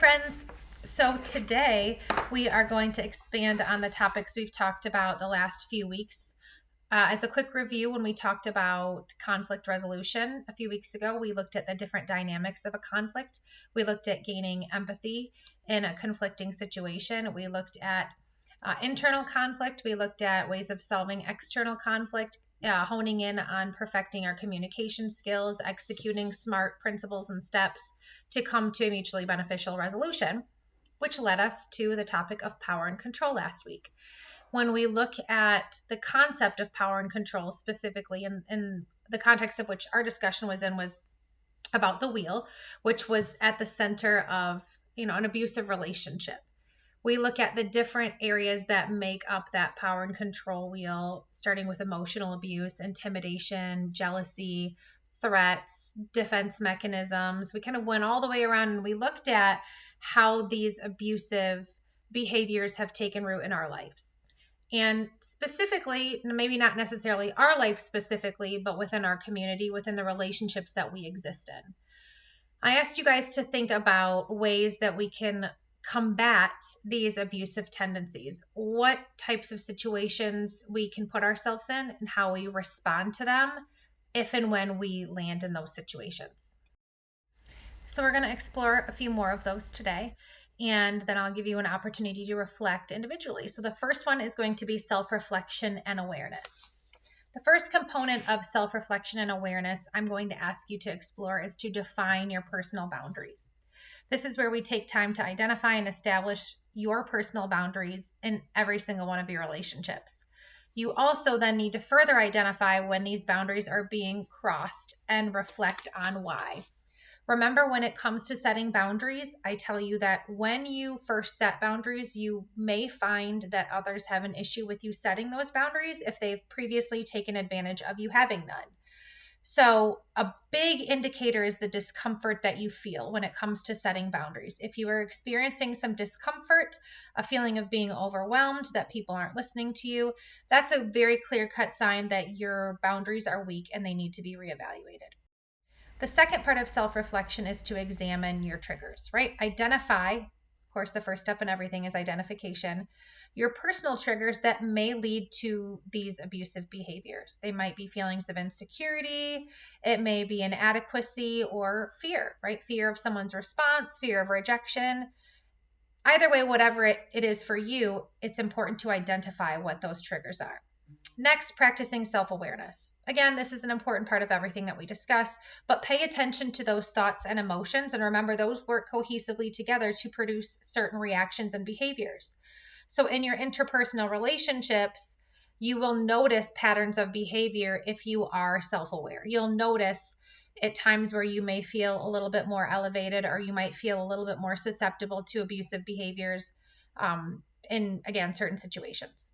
friends. So today we are going to expand on the topics we've talked about the last few weeks. As a quick review, when we talked about conflict resolution a few weeks ago, we looked at the different dynamics of a conflict. We looked at gaining empathy in a conflicting situation. We looked at internal conflict. We looked at ways of solving external conflict, honing in on perfecting our communication skills, executing smart principles and steps to come to a mutually beneficial resolution, which led us to the topic of power and control last week. When we look at the concept of power and control specifically in the context of which our discussion was about the wheel, which was at the center of an abusive relationship. We look at the different areas that make up that power and control wheel, starting with emotional abuse, intimidation, jealousy, threats, defense mechanisms. We kind of went all the way around and we looked at how these abusive behaviors have taken root in our lives. And specifically, maybe not necessarily our life specifically, but within our community, within the relationships that we exist in. I asked you guys to think about ways that we can combat these abusive tendencies, what types of situations we can put ourselves in, and how we respond to them if and when we land in those situations. So we're going to explore a few more of those today, and then I'll give you an opportunity to reflect individually. So the first one is going to be self-reflection and awareness. The first component of self-reflection and awareness I'm going to ask you to explore is to define your personal boundaries. This is where we take time to identify and establish your personal boundaries in every single one of your relationships. You also then need to further identify when these boundaries are being crossed and reflect on why. Remember, when it comes to setting boundaries, I tell you that when you first set boundaries, you may find that others have an issue with you setting those boundaries if they've previously taken advantage of you having none. So a big indicator is the discomfort that you feel when it comes to setting boundaries. If you are experiencing some discomfort, a feeling of being overwhelmed, that people aren't listening to you, that's a very clear-cut sign that your boundaries are weak and they need to be reevaluated. The second part of self-reflection is to examine your triggers, right? Identify, of course, the first step in everything is identification, your personal triggers that may lead to these abusive behaviors. They might be feelings of insecurity, it may be inadequacy or fear, right? Fear of someone's response, fear of rejection. Either way, whatever it is for you, it's important to identify what those triggers are. Next, practicing self-awareness. Again, this is an important part of everything that we discuss, but pay attention to those thoughts and emotions, and remember those work cohesively together to produce certain reactions and behaviors. So in your interpersonal relationships, you will notice patterns of behavior if you are self-aware. You'll notice at times where you may feel a little bit more elevated, or you might feel a little bit more susceptible to abusive behaviors in, again, certain situations.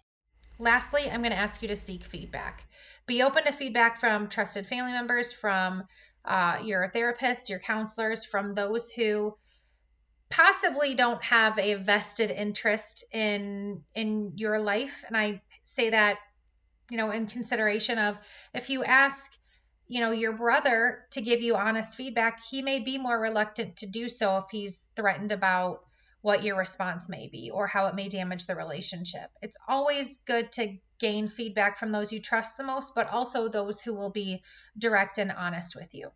Lastly, I'm going to ask you to seek feedback. Be open to feedback from trusted family members, from your therapist, your counselors, from those who possibly don't have a vested interest in your life. And I say that, in consideration of if you ask, your brother to give you honest feedback, he may be more reluctant to do so if he's threatened about what your response may be or how it may damage the relationship. It's always good to gain feedback from those you trust the most, but also those who will be direct and honest with you.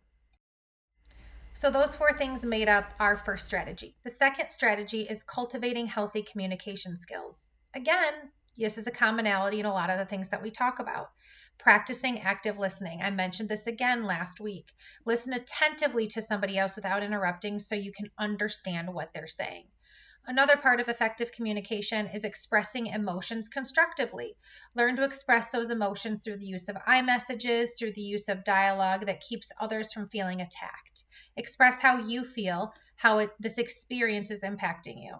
So those 4 things made up our first strategy. The second strategy is cultivating healthy communication skills. Again, this is a commonality in a lot of the things that we talk about. Practicing active listening. I mentioned this again last week. Listen attentively to somebody else without interrupting so you can understand what they're saying. Another part of effective communication is expressing emotions constructively. Learn to express those emotions through the use of iMessages, through the use of dialogue that keeps others from feeling attacked. Express how you feel, how this experience is impacting you.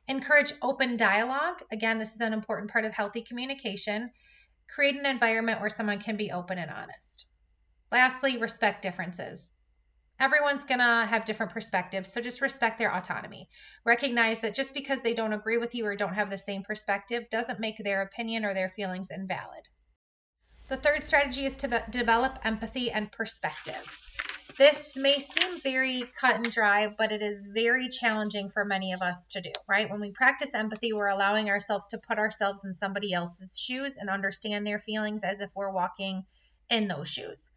Encourage open dialogue. Again, this is an important part of healthy communication. Create an environment where someone can be open and honest. Lastly, respect differences. Everyone's going to have different perspectives, so just respect their autonomy. Recognize that just because they don't agree with you or don't have the same perspective doesn't make their opinion or their feelings invalid. The third strategy is to develop empathy and perspective. This may seem very cut and dry, but it is very challenging for many of us to do, right? When we practice empathy, we're allowing ourselves to put ourselves in somebody else's shoes and understand their feelings as if we're walking in those shoes.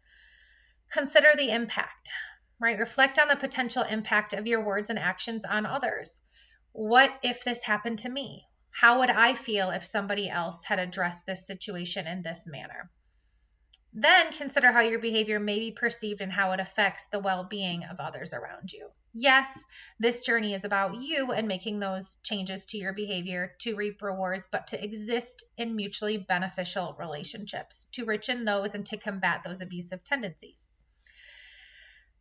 Consider the impact, right? Reflect on the potential impact of your words and actions on others. What if this happened to me? How would I feel if somebody else had addressed this situation in this manner? Then consider how your behavior may be perceived and how it affects the well-being of others around you. Yes, this journey is about you and making those changes to your behavior to reap rewards, but to exist in mutually beneficial relationships, to richen those and to combat those abusive tendencies.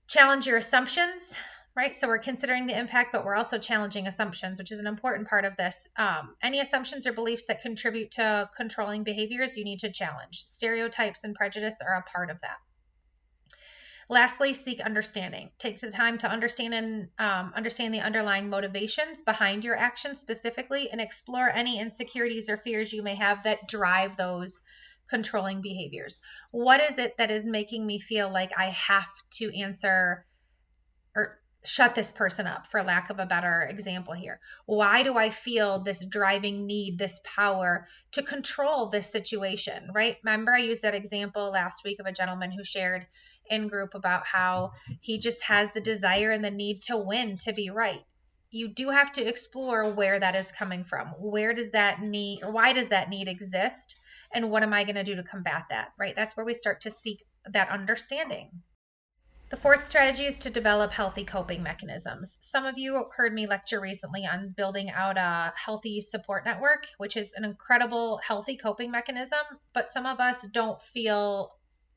Challenge your assumptions, right? So we're considering the impact, but we're also challenging assumptions, which is an important part of this. Any assumptions or beliefs that contribute to controlling behaviors, you need to challenge. Stereotypes and prejudice are a part of that. Lastly, seek understanding. Take the time to understand the underlying motivations behind your actions specifically, and explore any insecurities or fears you may have that drive those controlling behaviors. What is it that is making me feel like I have to answer or shut this person up, for lack of a better example here? Why do I feel this driving need, this power to control this situation, right? Remember, I used that example last week of a gentleman who shared in group about how he just has the desire and the need to win, to be right. You do have to explore where that is coming from. Where does that need, or why does that need exist? And what am I going to do to combat that, right? That's where we start to seek that understanding. The fourth strategy is to develop healthy coping mechanisms. Some of you heard me lecture recently on building out a healthy support network, which is an incredible healthy coping mechanism, but some of us don't feel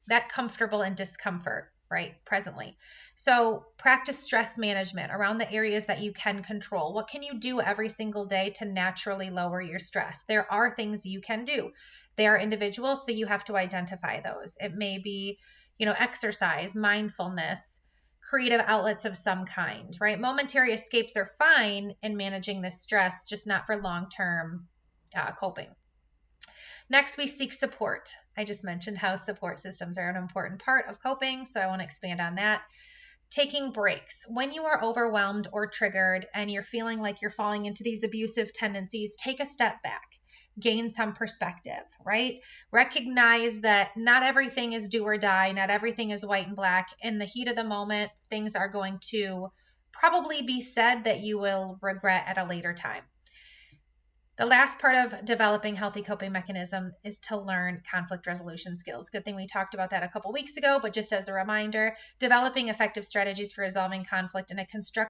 that comfortable in discomfort, right, presently. So practice stress management around the areas that you can control. What can you do every single day to naturally lower your stress? There are things you can do. They are individual, so you have to identify those. It may be, exercise, mindfulness, creative outlets of some kind, right? Momentary escapes are fine in managing this stress, just not for long-term coping. Next, we seek support. I just mentioned how support systems are an important part of coping, so I want to expand on that. Taking breaks. When you are overwhelmed or triggered and you're feeling like you're falling into these abusive tendencies, take a step back. Gain some perspective, right? Recognize that not everything is do or die. Not everything is white and black. In the heat of the moment, things are going to probably be said that you will regret at a later time. The last part of developing healthy coping mechanism is to learn conflict resolution skills. Good thing we talked about that a couple weeks ago, but just as a reminder, developing effective strategies for resolving conflict in a constructive